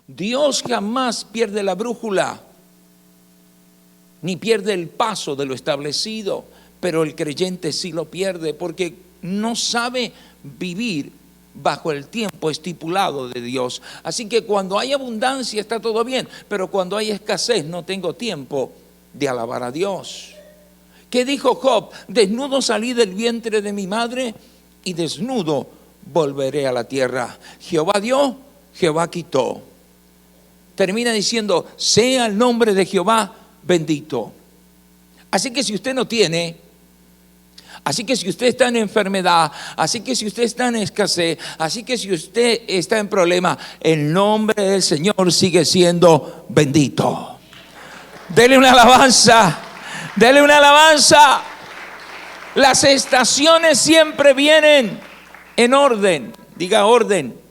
Dios jamás pierde la brújula, ni pierde el paso de lo establecido, pero el creyente sí lo pierde porque no sabe vivir bajo el tiempo estipulado de Dios. Así que cuando hay abundancia está todo bien, pero cuando hay escasez no tengo tiempo de alabar a Dios. ¿Qué dijo Job? Desnudo salí del vientre de mi madre y desnudo volveré a la tierra. Jehová dio, Jehová quitó. Termina diciendo, sea el nombre de Jehová bendito. Así que si usted no tiene, así que si usted está en enfermedad, así que si usted está en escasez, así que si usted está en problema, el nombre del Señor sigue siendo bendito. Dele una alabanza, dele una alabanza. Las estaciones siempre vienen en orden, diga orden.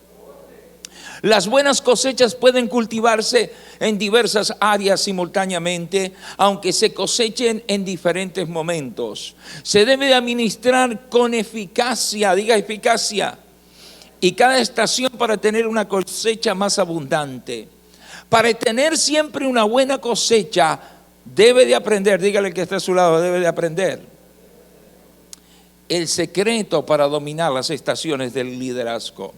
Las buenas cosechas pueden cultivarse en diversas áreas simultáneamente, aunque se cosechen en diferentes momentos. Se debe de administrar con eficacia, diga eficacia, y cada estación para tener una cosecha más abundante. Para tener siempre una buena cosecha, debe de aprender, dígale que está a su lado, debe de aprender. El secreto para dominar las estaciones del liderazgo.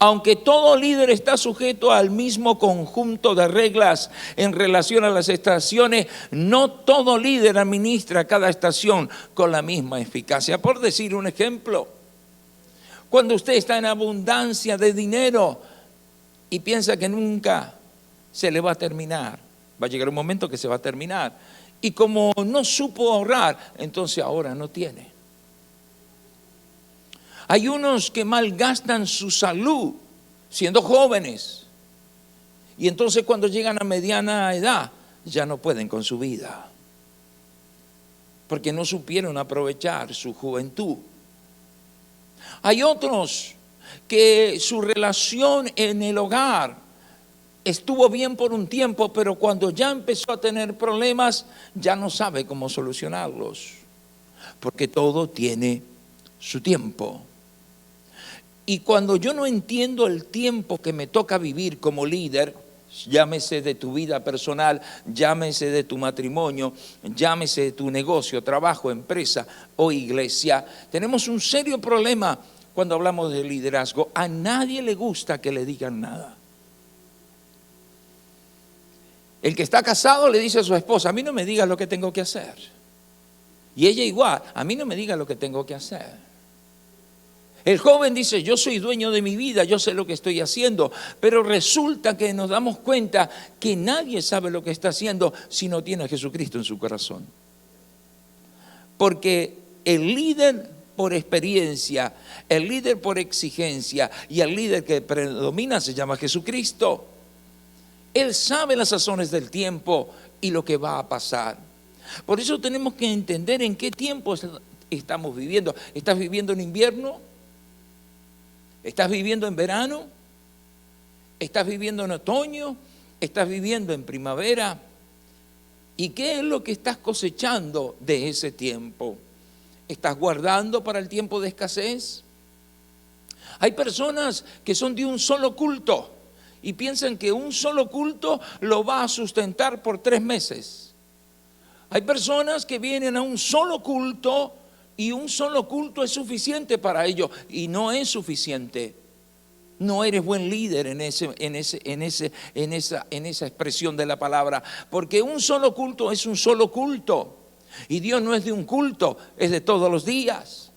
Aunque todo líder está sujeto al mismo conjunto de reglas en relación a las estaciones, no todo líder administra cada estación con la misma eficacia. Por decir un ejemplo, cuando usted está en abundancia de dinero y piensa que nunca se le va a terminar, va a llegar un momento que se va a terminar. Y como no supo ahorrar, entonces ahora no tiene. Hay unos que malgastan su salud siendo jóvenes y entonces cuando llegan a mediana edad ya no pueden con su vida porque no supieron aprovechar su juventud. Hay otros que su relación en el hogar estuvo bien por un tiempo, pero cuando ya empezó a tener problemas ya no sabe cómo solucionarlos porque todo tiene su tiempo. Y cuando yo no entiendo el tiempo que me toca vivir como líder, llámese de tu vida personal, llámese de tu matrimonio, llámese de tu negocio, trabajo, empresa o iglesia, tenemos un serio problema cuando hablamos de liderazgo. A nadie le gusta que le digan nada. El que está casado le dice a su esposa, a mí no me digas lo que tengo que hacer. Y ella igual, a mí no me digas lo que tengo que hacer. El joven dice, yo soy dueño de mi vida, yo sé lo que estoy haciendo, pero resulta que nos damos cuenta que nadie sabe lo que está haciendo si no tiene a Jesucristo en su corazón. Porque el líder por experiencia, el líder por exigencia y el líder que predomina se llama Jesucristo. Él sabe las sazones del tiempo y lo que va a pasar. Por eso tenemos que entender en qué tiempo estamos viviendo. ¿Estás viviendo en invierno? ¿Estás viviendo en verano? ¿Estás viviendo en otoño? ¿Estás viviendo en primavera? ¿Y qué es lo que estás cosechando de ese tiempo? ¿Estás guardando para el tiempo de escasez? Hay personas que son de un solo culto y piensan que un solo culto lo va a sustentar por 3 meses. Hay personas que vienen a un solo culto y un solo culto es suficiente para ellos y no es suficiente. No eres buen líder en esa expresión de la palabra, porque un solo culto es un solo culto y Dios no es de un culto, es de todos los días.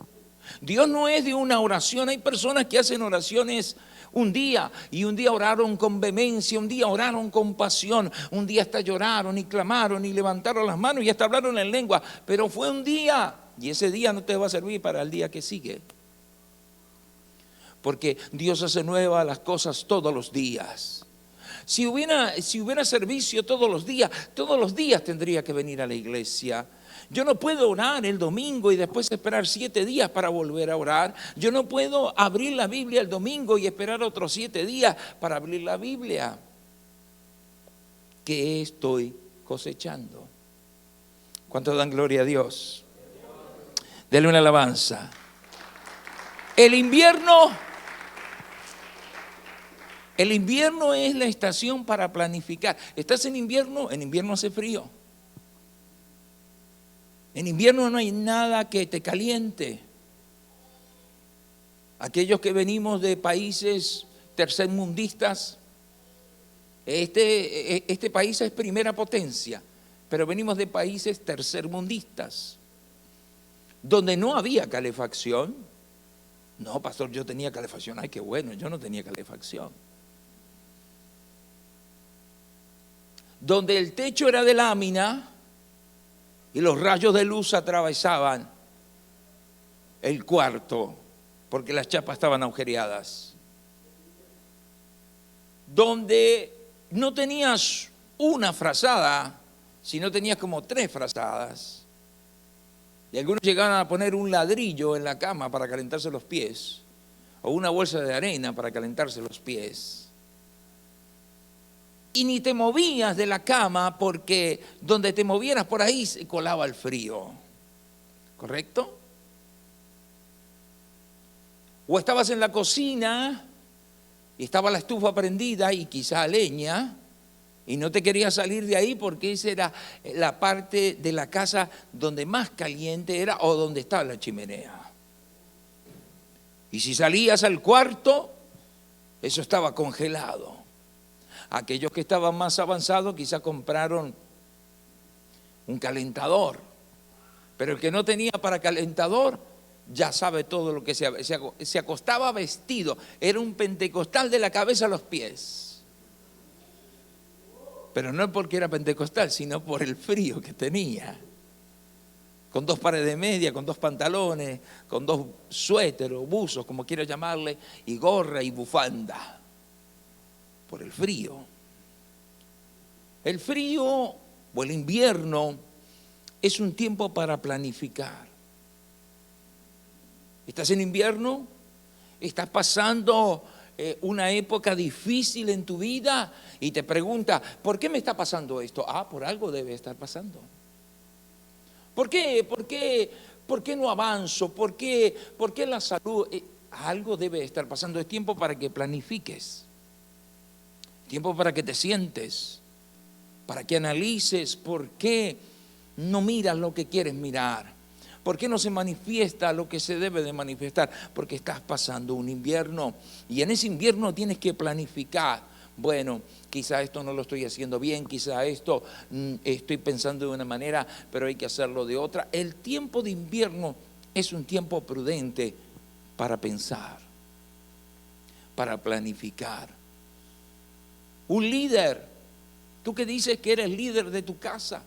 Dios no es de una oración. Hay personas que hacen oraciones un día y un día oraron con vehemencia, un día oraron con pasión, un día hasta lloraron y clamaron y levantaron las manos y hasta hablaron en lengua, pero fue un día. Y ese día no te va a servir para el día que sigue. Porque Dios hace nuevas las cosas todos los días. Si hubiera servicio todos los días tendría que venir a la iglesia. Yo no puedo orar el domingo y después esperar 7 días para volver a orar. Yo no puedo abrir la Biblia el domingo y esperar otros 7 días para abrir la Biblia. ¿Qué estoy cosechando? ¿Cuánto dan gloria a Dios? Dele una alabanza. El invierno El invierno es la estación para planificar. ¿Estás en invierno? En invierno hace frío. En invierno no hay nada que te caliente. Aquellos que venimos de países tercermundistas, este país es primera potencia, pero venimos de países tercermundistas, donde no había calefacción. No, pastor, yo tenía calefacción. Ay, qué bueno, yo no tenía calefacción. Donde el techo era de lámina y los rayos de luz atravesaban el cuarto porque las chapas estaban agujereadas. Donde no tenías una frazada, sino tenías como 3 frazadas. Y algunos llegaban a poner un ladrillo en la cama para calentarse los pies, o una bolsa de arena para calentarse los pies. Y ni te movías de la cama porque donde te movieras por ahí se colaba el frío. ¿Correcto? O estabas en la cocina y estaba la estufa prendida y quizá leña, y no te querías salir de ahí porque esa era la parte de la casa donde más caliente era o donde estaba la chimenea. Y si salías al cuarto, eso estaba congelado. Aquellos que estaban más avanzados quizá compraron un calentador, pero el que no tenía para calentador ya sabe todo lo que se acostaba vestido. Era un pentecostal de la cabeza a los pies. Pero no porque era pentecostal, sino por el frío que tenía. Con 2 pares de media, con 2 pantalones, con 2 suéteres o buzos, como quiera llamarle, y gorra y bufanda. Por el frío. El frío o el invierno es un tiempo para planificar. ¿Estás en invierno? ¿Estás pasando una época difícil en tu vida? Y te pregunta, ¿por qué me está pasando esto? Ah, por algo debe estar pasando. ¿Por qué? ¿Por qué no avanzo? ¿Por qué la salud? Algo debe estar pasando. Es tiempo para que planifiques. Tiempo para que te sientes, para que analices por qué no miras lo que quieres mirar, por qué no se manifiesta lo que se debe de manifestar, porque estás pasando un invierno y en ese invierno tienes que planificar. Bueno, quizá esto no lo estoy haciendo bien, quizá esto estoy pensando de una manera, pero hay que hacerlo de otra. El tiempo de invierno es un tiempo prudente para pensar, para planificar. Un líder, tú que dices que eres líder de tu casa,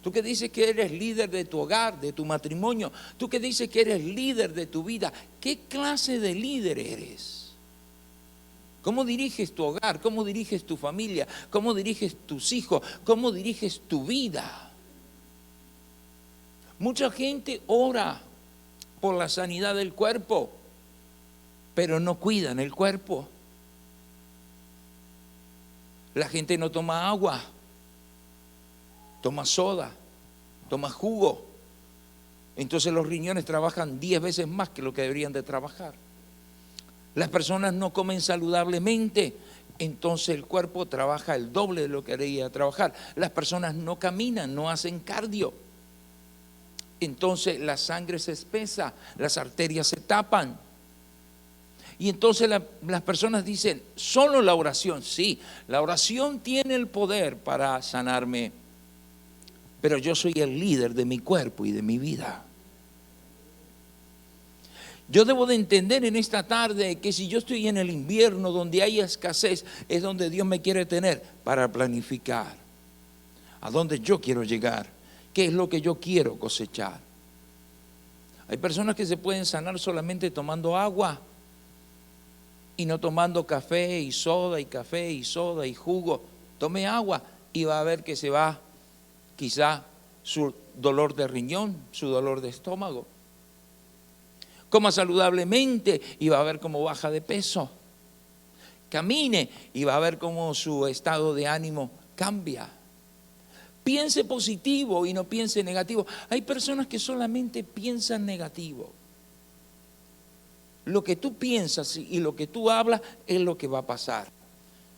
tú que dices que eres líder de tu hogar, de tu matrimonio, tú que dices que eres líder de tu vida, ¿qué clase de líder eres? ¿Cómo diriges tu hogar? ¿Cómo diriges tu familia? ¿Cómo diriges tus hijos? ¿Cómo diriges tu vida? Mucha gente ora por la sanidad del cuerpo, pero no cuidan el cuerpo. La gente no toma agua, toma soda, toma jugo. Entonces los riñones trabajan 10 veces más que lo que deberían de trabajar. Las personas no comen saludablemente, entonces el cuerpo trabaja el doble de lo que debería trabajar. Las personas no caminan, no hacen cardio. Entonces la sangre se espesa, las arterias se tapan. Y entonces las personas dicen, solo la oración. Sí, la oración tiene el poder para sanarme, pero yo soy el líder de mi cuerpo y de mi vida. Yo debo de entender en esta tarde que si yo estoy en el invierno donde hay escasez, es donde Dios me quiere tener para planificar a dónde yo quiero llegar, qué es lo que yo quiero cosechar. Hay personas que se pueden sanar solamente tomando agua y no tomando café y soda y jugo. Tome agua y va a ver que se va quizá su dolor de riñón, su dolor de estómago. Coma saludablemente y va a ver cómo baja de peso. Camine y va a ver cómo su estado de ánimo cambia. Piense positivo y no piense negativo. Hay personas que solamente piensan negativo. Lo que tú piensas y lo que tú hablas es lo que va a pasar.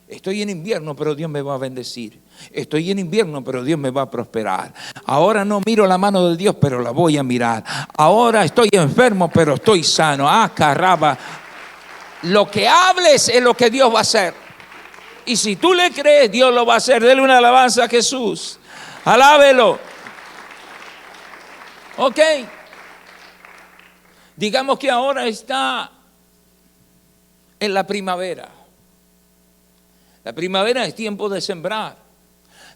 Estoy en invierno, pero Dios me va a bendecir. Estoy en invierno, pero Dios me va a prosperar. Ahora no miro la mano de Dios, pero la voy a mirar. Ahora estoy enfermo, pero estoy sano. Ah, caramba. Lo que hables es lo que Dios va a hacer. Y si tú le crees, Dios lo va a hacer. Dele una alabanza a Jesús. Alábelo. Ok. Digamos que ahora está en la primavera. La primavera es tiempo de sembrar.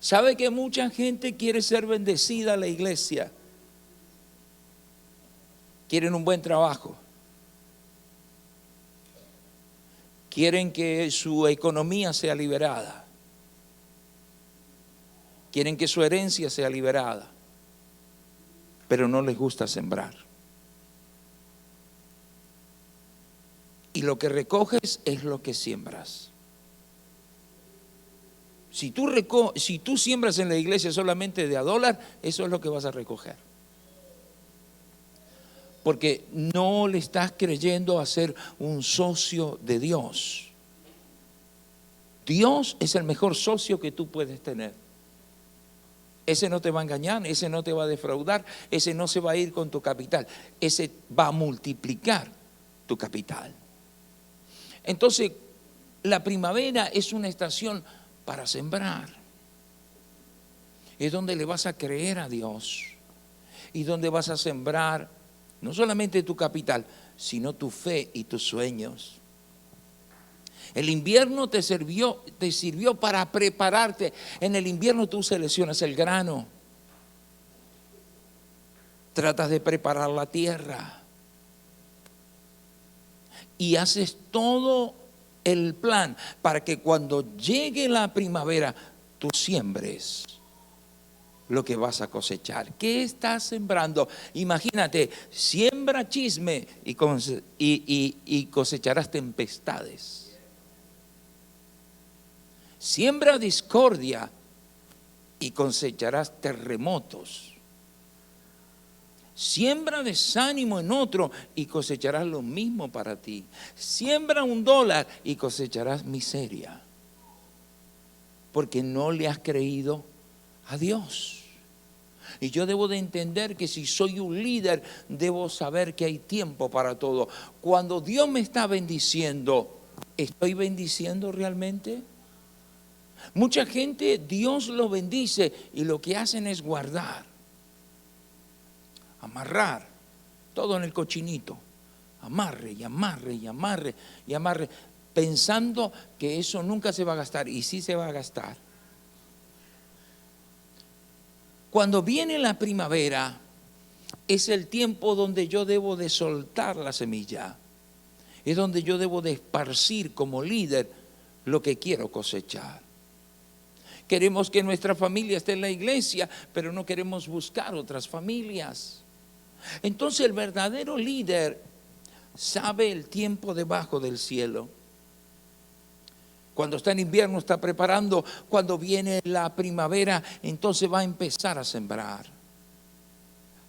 ¿Sabe que mucha gente quiere ser bendecida a la iglesia? Quieren un buen trabajo. Quieren que su economía sea liberada. Quieren que su herencia sea liberada. Pero no les gusta sembrar. Y lo que recoges es lo que siembras. Si tú siembras en la iglesia solamente de a dólar, eso es lo que vas a recoger. Porque no le estás creyendo a ser un socio de Dios. Dios es el mejor socio que tú puedes tener. Ese no te va a engañar, ese no te va a defraudar, ese no se va a ir con tu capital, ese va a multiplicar tu capital. Entonces, la primavera es una estación para sembrar. Es donde le vas a creer a Dios y donde vas a sembrar no solamente tu capital, sino tu fe y tus sueños. El invierno te sirvió para prepararte. En el invierno tú seleccionas el grano. Tratas de preparar la tierra. Y haces todo el plan para que cuando llegue la primavera tú siembres lo que vas a cosechar. ¿Qué estás sembrando? Imagínate, siembra chisme y cosecharás tempestades. Siembra discordia y cosecharás terremotos. Siembra desánimo en otro y cosecharás lo mismo para ti. Siembra $1 y cosecharás miseria. Porque no le has creído a Dios. Y yo debo de entender que si soy un líder, debo saber que hay tiempo para todo. Cuando Dios me está bendiciendo, ¿estoy bendiciendo realmente? Mucha gente, Dios lo bendice y lo que hacen es guardar, amarrar, todo en el cochinito. Amarre y amarre y amarre y amarre, pensando que eso nunca se va a gastar. Y sí se va a gastar. Cuando viene la primavera, es el tiempo donde yo debo de soltar la semilla. Es donde yo debo de esparcir como líder lo que quiero cosechar. Queremos que nuestra familia esté en la iglesia, pero no queremos buscar otras familias. Entonces el verdadero líder sabe el tiempo debajo del cielo. Cuando está en invierno está preparando, cuando viene la primavera, entonces va a empezar a sembrar.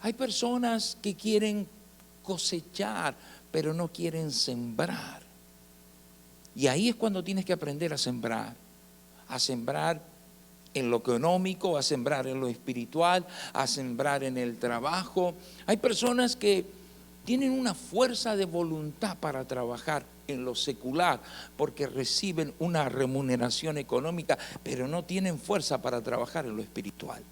Hay personas que quieren cosechar, pero no quieren sembrar. Y ahí es cuando tienes que aprender a sembrar en lo económico, a sembrar en lo espiritual, a sembrar en el trabajo. Hay personas que tienen una fuerza de voluntad para trabajar en lo secular porque reciben una remuneración económica, pero no tienen fuerza para trabajar en lo espiritual.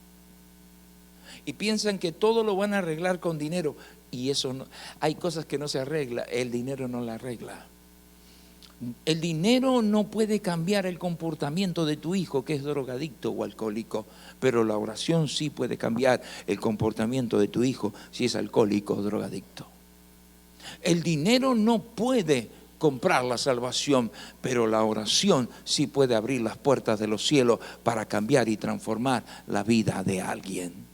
Y piensan que todo lo van a arreglar con dinero, y eso no. Hay cosas que no se arreglan, el dinero no la arregla. El dinero no puede cambiar el comportamiento de tu hijo que es drogadicto o alcohólico, pero la oración sí puede cambiar el comportamiento de tu hijo si es alcohólico o drogadicto. El dinero no puede comprar la salvación, pero la oración sí puede abrir las puertas de los cielos para cambiar y transformar la vida de alguien.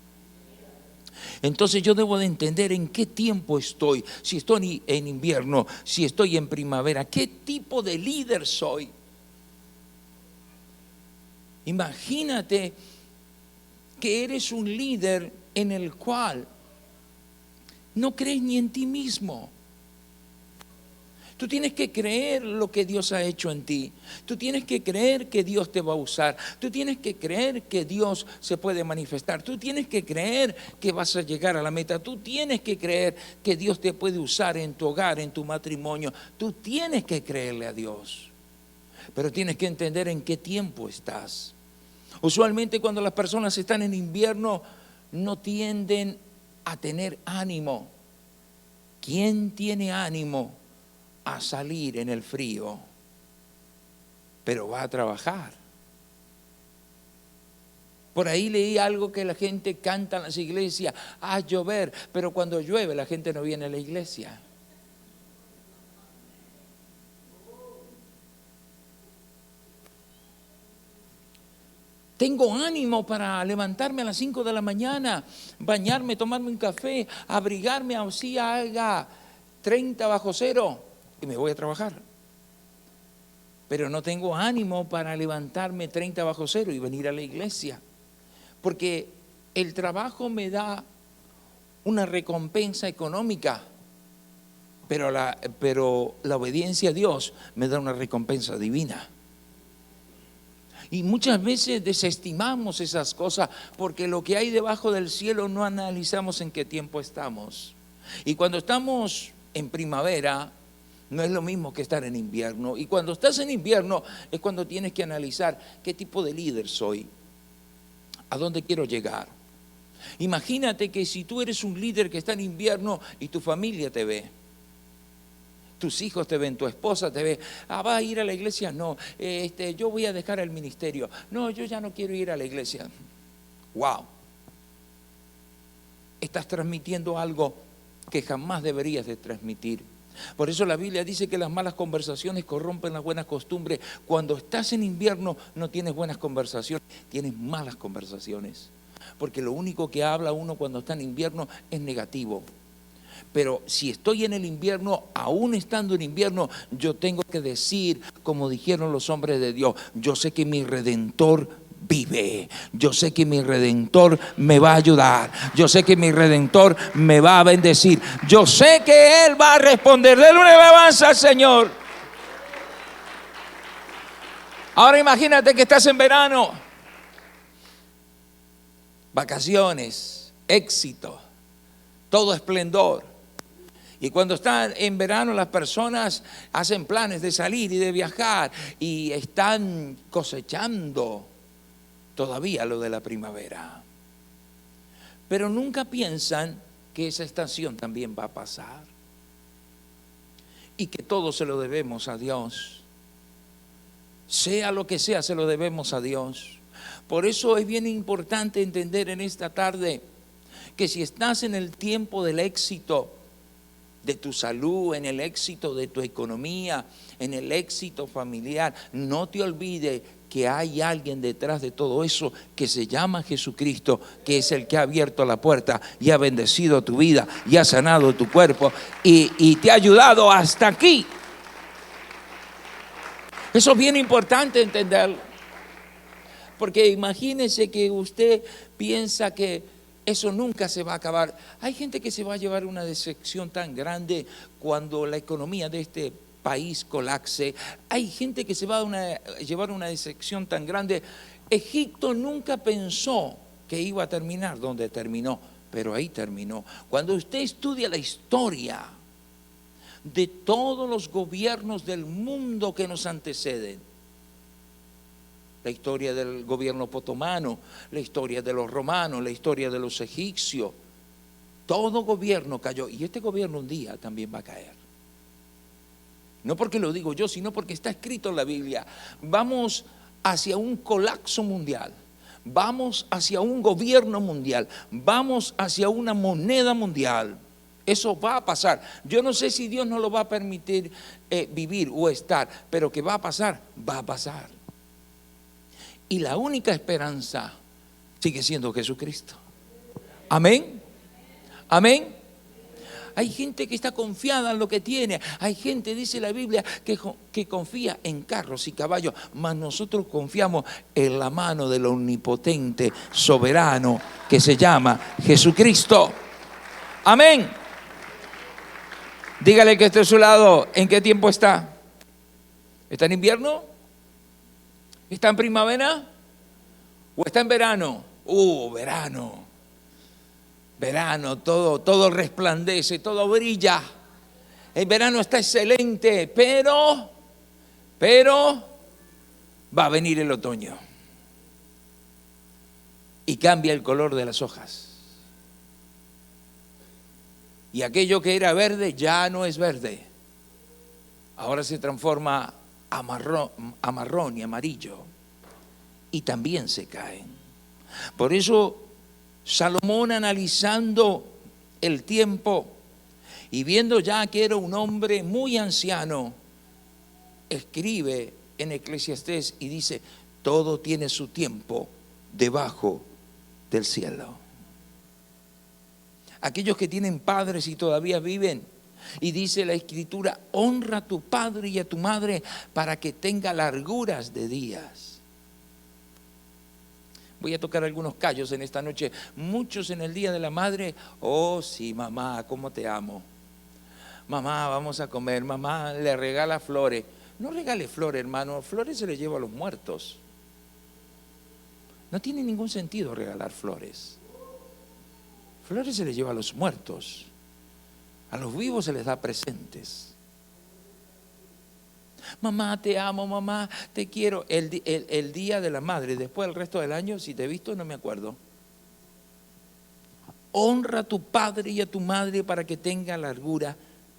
Entonces yo debo de entender en qué tiempo estoy, si estoy en invierno, si estoy en primavera, qué tipo de líder soy. Imagínate que eres un líder en el cual no crees ni en ti mismo. Tú tienes que creer lo que Dios ha hecho en ti. Tú tienes que creer que Dios te va a usar. Tú tienes que creer que Dios se puede manifestar. Tú tienes que creer que vas a llegar a la meta. Tú tienes que creer que Dios te puede usar en tu hogar, en tu matrimonio. Tú tienes que creerle a Dios. Pero tienes que entender en qué tiempo estás. Usualmente cuando las personas están en invierno no tienden a tener ánimo. ¿Quién tiene ánimo a salir en el frío? Pero va a trabajar. Por ahí leí algo que la gente canta en las iglesias, a llover, pero cuando llueve la gente no viene a la iglesia. Tengo ánimo para levantarme a las 5 de la mañana, bañarme, tomarme un café, abrigarme, así haga 30 bajo cero y me voy a trabajar. Pero no tengo ánimo para levantarme 30 bajo cero y venir a la iglesia. Porque el trabajo me da una recompensa económica, pero la obediencia a Dios me da una recompensa divina. Y muchas veces desestimamos esas cosas porque lo que hay debajo del cielo no analizamos en qué tiempo estamos. Y cuando estamos en primavera no es lo mismo que estar en invierno. Y cuando estás en invierno es cuando tienes que analizar qué tipo de líder soy, a dónde quiero llegar. Imagínate que si tú eres un líder que está en invierno y tu familia te ve, tus hijos te ven, tu esposa te ve, ¿va a ir a la iglesia? No, yo voy a dejar el ministerio. No, yo ya no quiero ir a la iglesia. Wow. Estás transmitiendo algo que jamás deberías de transmitir. Por eso la Biblia dice que las malas conversaciones corrompen las buenas costumbres. Cuando estás en invierno no tienes buenas conversaciones, tienes malas conversaciones. Porque lo único que habla uno cuando está en invierno es negativo. Pero si estoy en el invierno, aún estando en invierno, yo tengo que decir, como dijeron los hombres de Dios, yo sé que mi Redentor vive. Yo sé que mi Redentor me va a ayudar. Yo sé que mi Redentor me va a bendecir. Yo sé que Él va a responder. Denle una alabanza al Señor. Ahora imagínate que estás en verano. Vacaciones, éxito, todo esplendor. Y cuando están en verano las personas hacen planes de salir y de viajar y están cosechando todavía lo de la primavera. Pero nunca piensan que esa estación también va a pasar y que todo se lo debemos a Dios. Sea lo que sea, se lo debemos a Dios. Por eso es bien importante entender en esta tarde que si estás en el tiempo del éxito de tu salud, en el éxito de tu economía, en el éxito familiar, no te olvides que hay alguien detrás de todo eso que se llama Jesucristo, que es el que ha abierto la puerta y ha bendecido tu vida y ha sanado tu cuerpo y te ha ayudado hasta aquí. Eso es bien importante entenderlo, porque imagínese que usted piensa que eso nunca se va a acabar. Hay gente que se va a llevar una decepción tan grande cuando la economía de este país colapse. Hay gente que se va a llevar una decepción tan grande. Egipto nunca pensó que iba a terminar donde terminó, pero ahí terminó. Cuando usted estudia la historia de todos los gobiernos del mundo que nos anteceden, la historia del gobierno otomano, la historia de los romanos, la historia de los egipcios, todo gobierno cayó y este gobierno un día también va a caer. No porque lo digo yo, sino porque está escrito en la Biblia. Vamos hacia un colapso mundial, vamos hacia un gobierno mundial, vamos hacia una moneda mundial. Eso va a pasar. Yo no sé si Dios nos lo va a permitir vivir o estar, pero que va a pasar, va a pasar. Y la única esperanza sigue siendo Jesucristo. Amén. Amén. Hay gente que está confiada en lo que tiene. Hay gente, dice la Biblia, que confía en carros y caballos. Mas nosotros confiamos en la mano del omnipotente, soberano, que se llama Jesucristo. Amén. Dígale que esté a su lado. ¿En qué tiempo está? ¿Está en invierno? ¿Está en primavera? ¿O está en verano? Verano. Verano, todo resplandece, todo brilla. El verano está excelente, pero va a venir el otoño. Y cambia el color de las hojas. Y aquello que era verde ya no es verde. Ahora se transforma a marrón y amarillo. Y también se caen. Por eso Salomón, analizando el tiempo y viendo ya que era un hombre muy anciano, escribe en Eclesiastés y dice: todo tiene su tiempo debajo del cielo. Aquellos que tienen padres y todavía viven, y dice la Escritura: honra a tu padre y a tu madre para que tenga larguras de días. Voy a tocar algunos callos en esta noche. Muchos en el Día de la Madre: oh sí, mamá, cómo te amo. Mamá, vamos a comer. Mamá le regala flores. No regale flores, hermano. Flores se le lleva a los muertos. No tiene ningún sentido regalar flores. Flores se les lleva a los muertos. A los vivos se les da presentes. Mamá, te amo, mamá, te quiero. El Día de la Madre, después del resto del año, si te he visto, no me acuerdo. Honra a tu padre y a tu madre para que tenga largura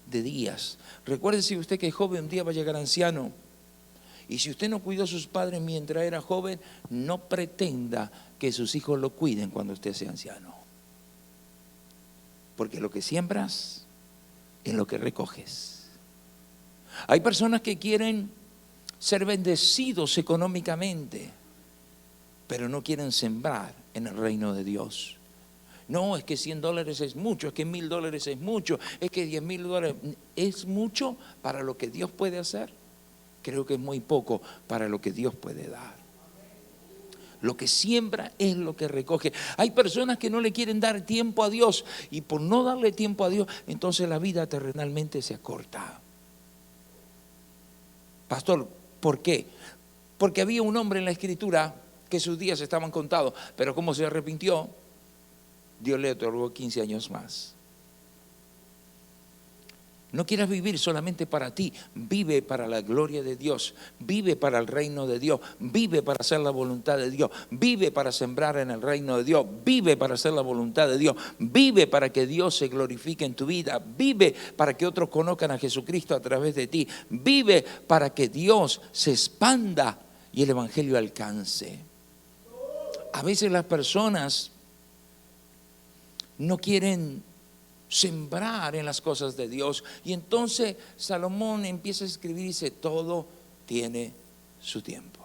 de días. Recuérdese usted que joven un día va a llegar anciano. Y si usted no cuidó a sus padres mientras era joven, no pretenda que sus hijos lo cuiden cuando usted sea anciano. Porque lo que siembras es lo que recoges. Hay personas que quieren ser bendecidos económicamente, pero no quieren sembrar en el reino de Dios. No, es que $100 es mucho, es que $1,000 es mucho, es que $10,000 es mucho para lo que Dios puede hacer. Creo que es muy poco para lo que Dios puede dar. Lo que siembra es lo que recoge. Hay personas que no le quieren dar tiempo a Dios, y por no darle tiempo a Dios, entonces la vida terrenalmente se acorta. Pastor, ¿por qué? Porque había un hombre en la Escritura que sus días estaban contados, pero como se arrepintió, Dios le otorgó 15 años más. No quieras vivir solamente para ti, vive para la gloria de Dios, vive para el reino de Dios, vive para hacer la voluntad de Dios, vive para sembrar en el reino de Dios, vive para hacer la voluntad de Dios, vive para que Dios se glorifique en tu vida, vive para que otros conozcan a Jesucristo a través de ti, vive para que Dios se expanda y el evangelio alcance. A veces las personas no quieren sembrar en las cosas de Dios, y entonces Salomón empieza a escribir y dice: todo tiene su tiempo.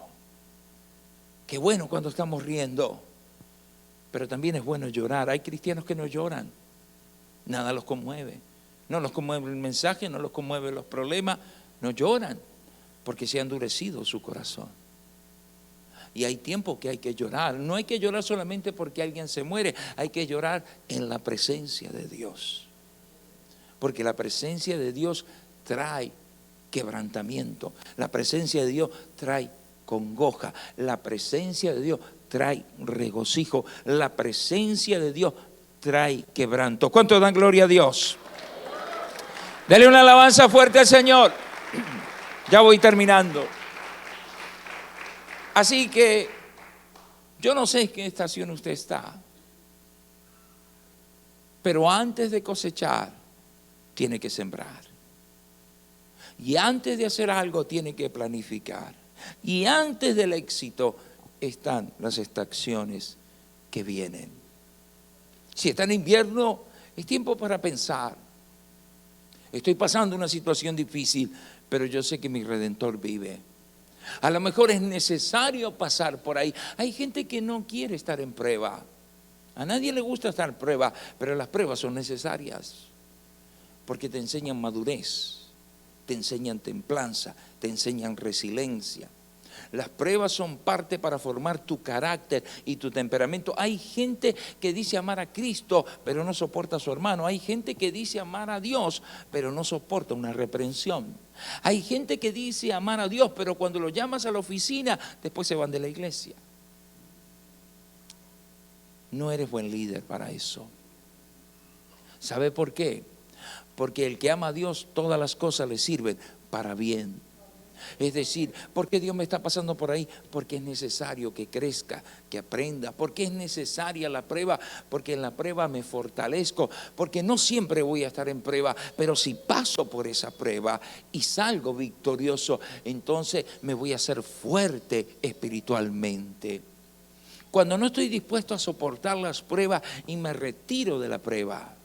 Qué bueno cuando estamos riendo, pero también es bueno llorar. Hay cristianos que no lloran, nada los conmueve, no los conmueve el mensaje, no los conmueve los problemas, no lloran porque se ha endurecido su corazón. Y hay tiempo que hay que llorar. No hay que llorar solamente porque alguien se muere, hay que llorar en la presencia de Dios. Porque la presencia de Dios trae quebrantamiento. La presencia de Dios trae congoja. La presencia de Dios trae regocijo. La presencia de Dios trae quebranto. ¿Cuántos dan gloria a Dios? Dale una alabanza fuerte al Señor. Ya voy terminando. Así que yo no sé en qué estación usted está, pero antes de cosechar tiene que sembrar, y antes de hacer algo tiene que planificar, y antes del éxito están las estaciones que vienen. Si está en invierno, es tiempo para pensar: estoy pasando una situación difícil, pero yo sé que mi Redentor vive. A lo mejor es necesario pasar por ahí. Hay gente que no quiere estar en prueba. A nadie le gusta estar en prueba, pero las pruebas son necesarias porque te enseñan madurez, te enseñan templanza, te enseñan resiliencia. Las pruebas son parte para formar tu carácter y tu temperamento. Hay gente que dice amar a Cristo, pero no soporta a su hermano. Hay gente que dice amar a Dios, pero no soporta una reprensión. Hay gente que dice amar a Dios, pero cuando lo llamas a la oficina, después se van de la iglesia. No eres buen líder para eso. ¿Sabe por qué? Porque el que ama a Dios, todas las cosas le sirven para bien. Es decir, ¿por qué Dios me está pasando por ahí? Porque es necesario que crezca, que aprenda. Porque es necesaria la prueba, porque en la prueba me fortalezco. Porque no siempre voy a estar en prueba, pero si paso por esa prueba y salgo victorioso, entonces me voy a hacer fuerte espiritualmente. Cuando no estoy dispuesto a soportar las pruebas y me retiro de la prueba.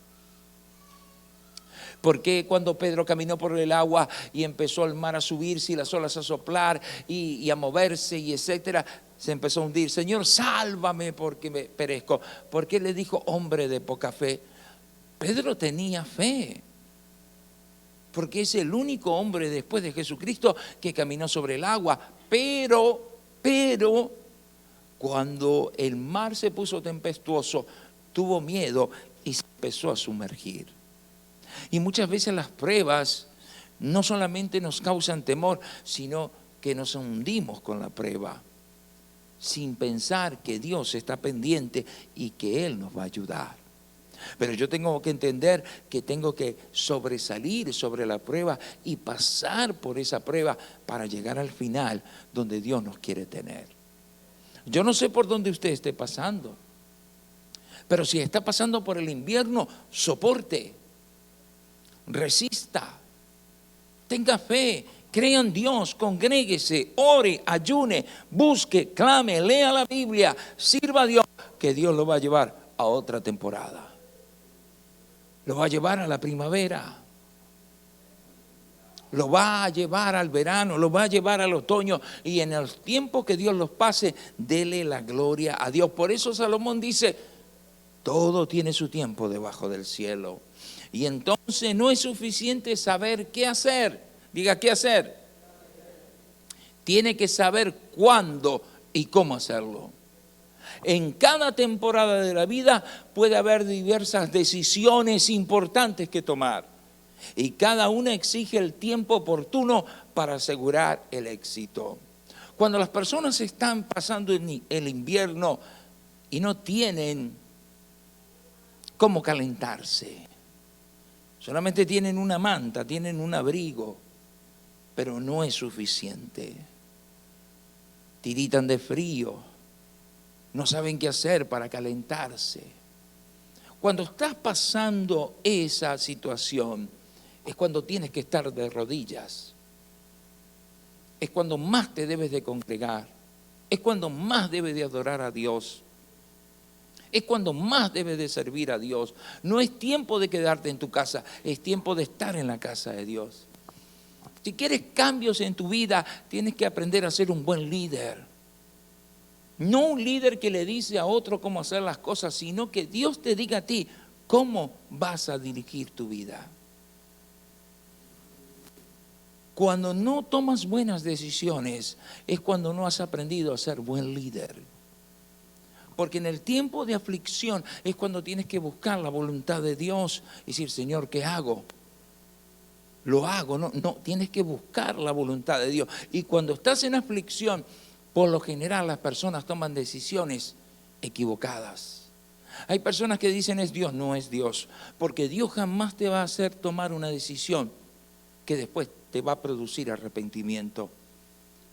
Porque cuando Pedro caminó por el agua y empezó el mar a subirse y las olas a soplar y a moverse y etcétera, se empezó a hundir. Señor, sálvame porque me perezco. Porque le dijo, hombre de poca fe. Pedro tenía fe. Porque es el único hombre después de Jesucristo que caminó sobre el agua. Pero, cuando el mar se puso tempestuoso, tuvo miedo y se empezó a sumergir. Y muchas veces las pruebas no solamente nos causan temor, sino que nos hundimos con la prueba, sin pensar que Dios está pendiente y que Él nos va a ayudar. Pero yo tengo que entender que tengo que sobresalir sobre la prueba y pasar por esa prueba para llegar al final donde Dios nos quiere tener. Yo no sé por dónde usted esté pasando, pero si está pasando por el invierno, soporte. Resista, tenga fe, crea en Dios, congréguese, ore, ayune, busque, clame, lea la Biblia, sirva a Dios, que Dios lo va a llevar a otra temporada. Lo va a llevar a la primavera, lo va a llevar al verano, lo va a llevar al otoño, y en el tiempo que Dios los pase, dele la gloria a Dios. Por eso Salomón dice, todo tiene su tiempo debajo del cielo. Y entonces no es suficiente saber qué hacer. Diga, ¿qué hacer? Tiene que saber cuándo y cómo hacerlo. En cada temporada de la vida puede haber diversas decisiones importantes que tomar. Y cada una exige el tiempo oportuno para asegurar el éxito. Cuando las personas están pasando el invierno y no tienen cómo calentarse, solamente tienen una manta, tienen un abrigo, pero no es suficiente. Tiritan de frío, no saben qué hacer para calentarse. Cuando estás pasando esa situación, es cuando tienes que estar de rodillas. Es cuando más te debes de congregar. Es cuando más debes de adorar a Dios. Es cuando más debes de servir a Dios. No es tiempo de quedarte en tu casa, es tiempo de estar en la casa de Dios. Si quieres cambios en tu vida, tienes que aprender a ser un buen líder. No un líder que le dice a otro cómo hacer las cosas, sino que Dios te diga a ti cómo vas a dirigir tu vida. Cuando no tomas buenas decisiones, es cuando no has aprendido a ser buen líder. Porque en el tiempo de aflicción es cuando tienes que buscar la voluntad de Dios y decir, Señor, ¿qué hago? Lo hago, no, tienes que buscar la voluntad de Dios. Y cuando estás en aflicción, por lo general las personas toman decisiones equivocadas. Hay personas que dicen es Dios, no es Dios, porque Dios jamás te va a hacer tomar una decisión que después te va a producir arrepentimiento.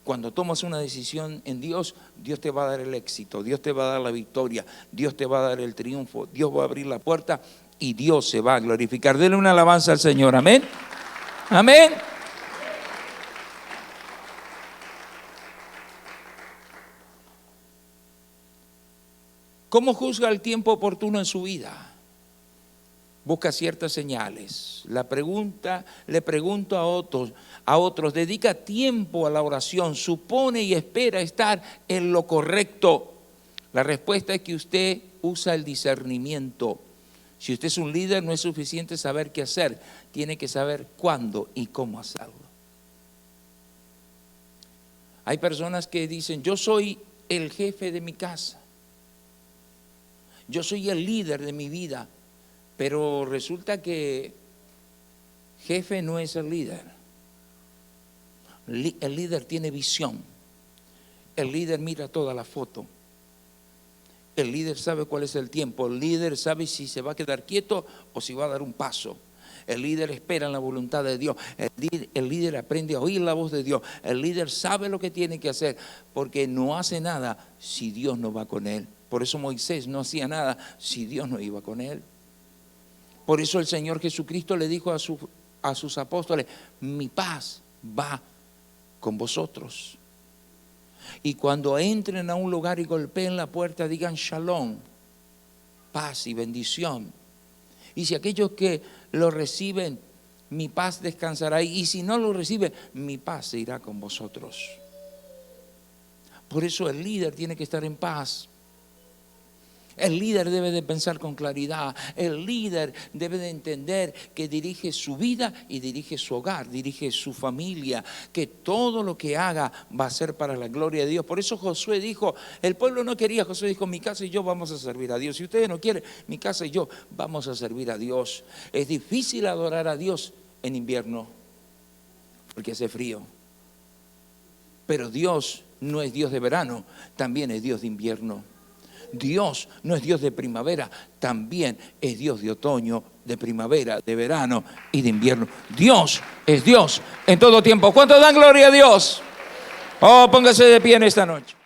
Cuando tomas una decisión en Dios, Dios te va a dar el éxito, Dios te va a dar la victoria, Dios te va a dar el triunfo, Dios va a abrir la puerta y Dios se va a glorificar. Denle una alabanza al Señor, amén. Amén. ¿Cómo juzga el tiempo oportuno en su vida? Busca ciertas señales. Le pregunto a otros, dedica tiempo a la oración, supone y espera estar en lo correcto. La respuesta es que usted usa el discernimiento. Si usted es un líder, no es suficiente saber qué hacer, tiene que saber cuándo y cómo hacerlo. Hay personas que dicen, yo soy el jefe de mi casa, yo soy el líder de mi vida, pero resulta que jefe no es el líder. El líder tiene visión, el líder mira toda la foto, el líder sabe cuál es el tiempo, el líder sabe si se va a quedar quieto o si va a dar un paso. El líder espera en la voluntad de Dios. El líder aprende a oír la voz de Dios. El líder sabe lo que tiene que hacer, porque no hace nada si Dios no va con él. Por eso Moisés no hacía nada si Dios no iba con él. Por eso el Señor Jesucristo le dijo a sus apóstoles, mi paz va con vosotros. Y cuando entren a un lugar y golpeen la puerta, digan shalom, paz y bendición. Y si aquellos que lo reciben, mi paz descansará ahí. Y si no lo reciben, mi paz se irá con vosotros. Por eso el líder tiene que estar en paz. El líder debe de pensar con claridad. El líder debe de entender que dirige su vida y dirige su hogar, dirige su familia, que todo lo que haga va a ser para la gloria de Dios. Por eso Josué dijo, el pueblo no quería, Josué dijo, mi casa y yo vamos a servir a Dios. Si ustedes no quieren, mi casa y yo vamos a servir a Dios. Es difícil adorar a Dios en invierno porque hace frío. Pero Dios no es Dios de verano, también es Dios de invierno. Dios no es Dios de primavera, también es Dios de otoño, de primavera, de verano y de invierno. Dios es Dios en todo tiempo. ¿Cuántos dan gloria a Dios? Oh, póngase de pie en esta noche.